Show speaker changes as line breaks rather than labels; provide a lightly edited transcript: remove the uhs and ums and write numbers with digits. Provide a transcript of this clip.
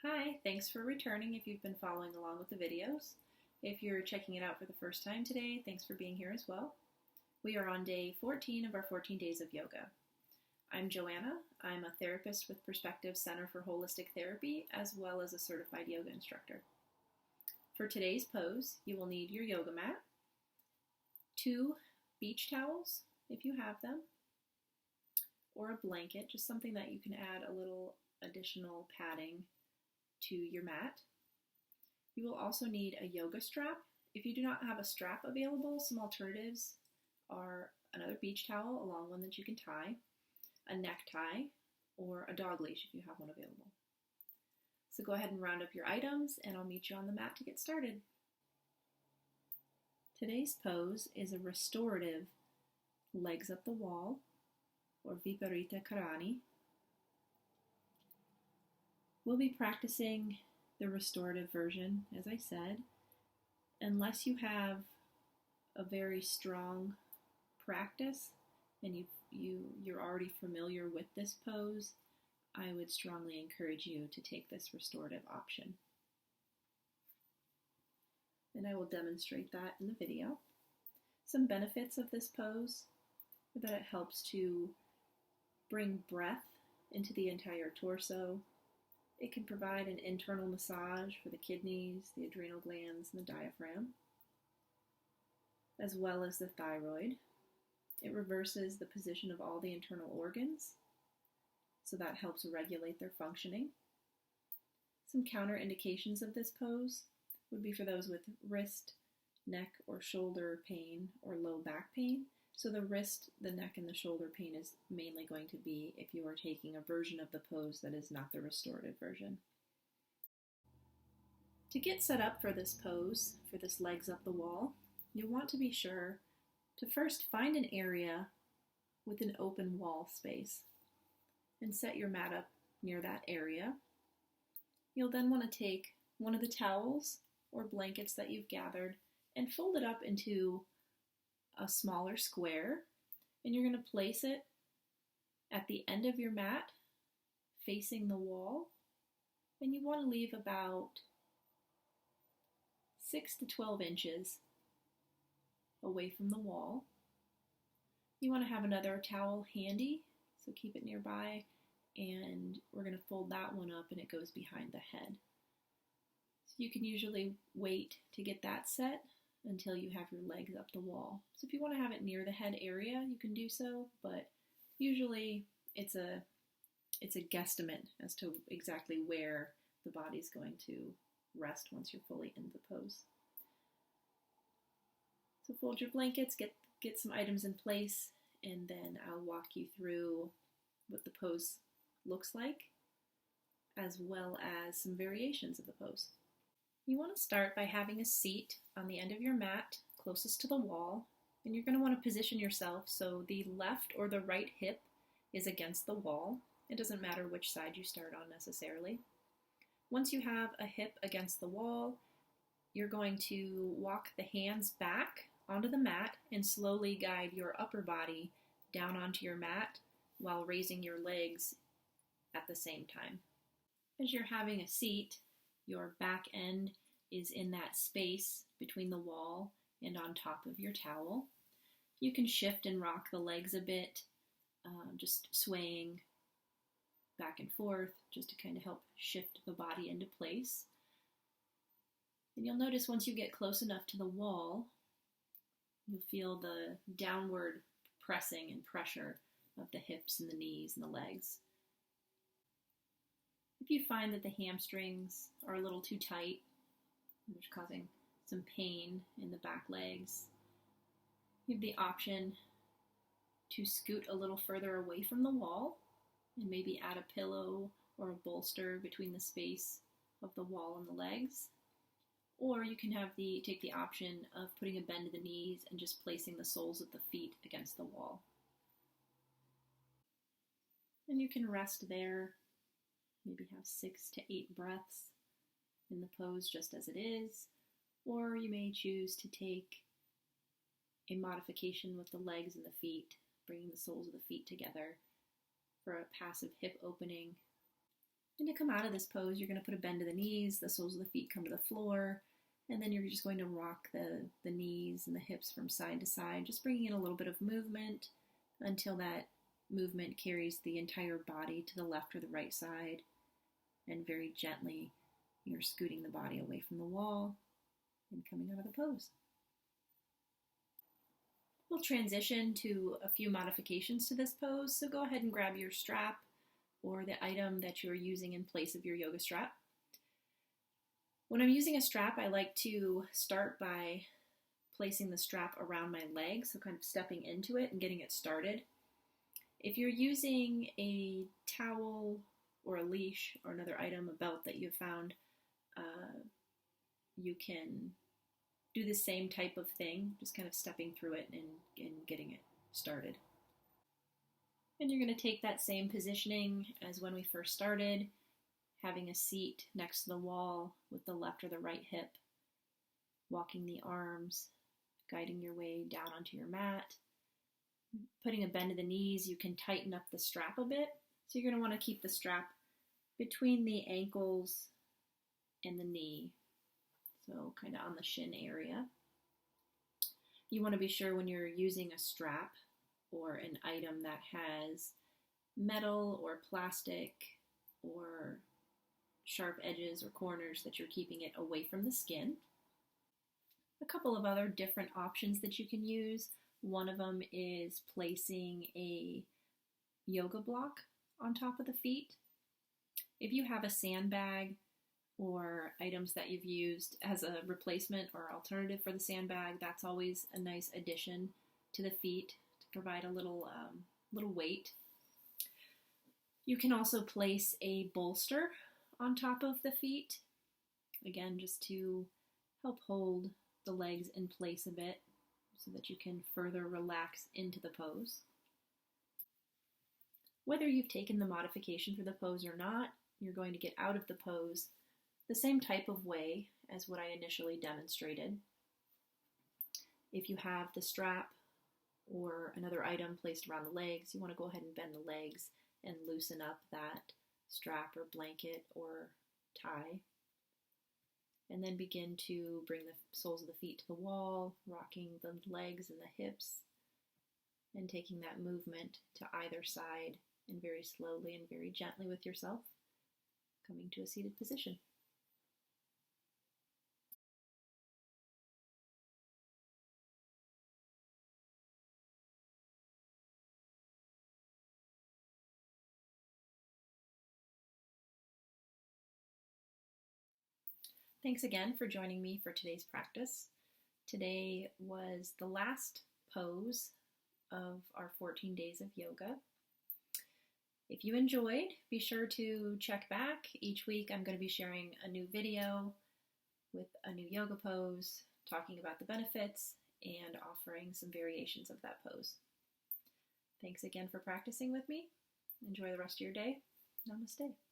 Hi, thanks for returning if you've been following along with the videos. If you're checking it out for the first time today, thanks for being here as well. We are on day 14 of our 14 days of yoga. I'm JoAnna. I'm a therapist with Perspective Center for Holistic Therapy, as well as a certified yoga instructor. For today's pose, you will need your yoga mat, 2 beach towels, if you have them, or a blanket, just something that you can add a little additional padding to your mat. You will also need a yoga strap. If you do not have a strap available, some alternatives are another beach towel, a long one that you can tie, a necktie, or a dog leash if you have one available. So go ahead and round up your items and I'll meet you on the mat to get started. Today's pose is a restorative legs up the wall, or Viparita Karani. We'll be practicing the restorative version, as I said. Unless you have a very strong practice and you're already familiar with this pose, I would strongly encourage you to take this restorative option. And I will demonstrate that in the video. Some benefits of this pose are that it helps to bring breath into the entire torso. It can provide an internal massage for the kidneys, the adrenal glands, and the diaphragm, as well as the thyroid. It reverses the position of all the internal organs, so that helps regulate their functioning. Some counterindications of this pose would be for those with wrist, neck, or shoulder pain or low back pain. So the wrist, the neck, and the shoulder pain is mainly going to be if you are taking a version of the pose that is not the restorative version. To get set up for this pose, for this legs up the wall, you'll want to be sure to first find an area with an open wall space and set your mat up near that area. You'll then want to take one of the towels or blankets that you've gathered and fold it up into a smaller square, and you're going to place it at the end of your mat facing the wall, and you want to leave about 6 to 12 inches away from the wall. You want to have another towel handy, so keep it nearby, and we're going to fold that one up and it goes behind the head. So you can usually wait to get that set until you have your legs up the wall. So if you want to have it near the head area, you can do so, but usually it's a guesstimate as to exactly where the body's going to rest once you're fully in the pose. So fold your blankets, get some items in place, and then I'll walk you through what the pose looks like, as well as some variations of the pose. You want to start by having a seat on the end of your mat closest to the wall, and you're going to want to position yourself so the left or the right hip is against the wall. It doesn't matter which side you start on necessarily. Once you have a hip against the wall, you're going to walk the hands back onto the mat and slowly guide your upper body down onto your mat while raising your legs at the same time. As you're having a seat, your back end is in that space between the wall and on top of your towel. You can shift and rock the legs a bit, just swaying back and forth, just to kind of help shift the body into place. And you'll notice once you get close enough to the wall, you'll feel the downward pressing and pressure of the hips and the knees and the legs. If you find that the hamstrings are a little too tight, which is causing some pain in the back legs, you have the option to scoot a little further away from the wall and maybe add a pillow or a bolster between the space of the wall and the legs. Or you can take the option of putting a bend to the knees and just placing the soles of the feet against the wall. And you can rest there. Maybe have 6 to 8 breaths in the pose just as it is, or you may choose to take a modification with the legs and the feet, bringing the soles of the feet together for a passive hip opening And to come out of this pose, you're going to put a bend to the knees, the soles of the feet come to the floor, and then you're just going to rock the knees and the hips from side to side, just bringing in a little bit of movement until that movement carries the entire body to the left or the right side, and very gently you're scooting the body away from the wall and coming out of the pose. We'll transition to a few modifications to this pose, so go ahead and grab your strap or the item that you're using in place of your yoga strap. When I'm using a strap, I like to start by placing the strap around my legs, so kind of stepping into it and getting it started. If you're using a towel or a leash or another item, a belt that you've found, you can do the same type of thing, just kind of stepping through it and getting it started. And you're going to take that same positioning as when we first started, having a seat next to the wall with the left or the right hip, walking the arms, guiding your way down onto your mat. Putting a bend to the knees, you can tighten up the strap a bit. So you're going to want to keep the strap between the ankles and the knee, so kind of on the shin area. You want to be sure when you're using a strap or an item that has metal or plastic or sharp edges or corners that you're keeping it away from the skin. A couple of other different options that you can use. One of them is placing a yoga block on top of the feet. If you have a sandbag or items that you've used as a replacement or alternative for the sandbag, that's always a nice addition to the feet to provide a little weight. You can also place a bolster on top of the feet, again, just to help hold the legs in place a bit so that you can further relax into the pose. Whether you've taken the modification for the pose or not, you're going to get out of the pose the same type of way as what I initially demonstrated. If you have the strap or another item placed around the legs, you want to go ahead and bend the legs and loosen up that strap or blanket or tie. And then begin to bring the soles of the feet to the wall, rocking the legs and the hips, and taking that movement to either side, and very slowly and very gently with yourself, coming to a seated position. Thanks again for joining me for today's practice. Today was the last pose of our 14 days of yoga. If you enjoyed, be sure to check back. Each week I'm going to be sharing a new video with a new yoga pose, talking about the benefits, and offering some variations of that pose. Thanks again for practicing with me. Enjoy the rest of your day. Namaste.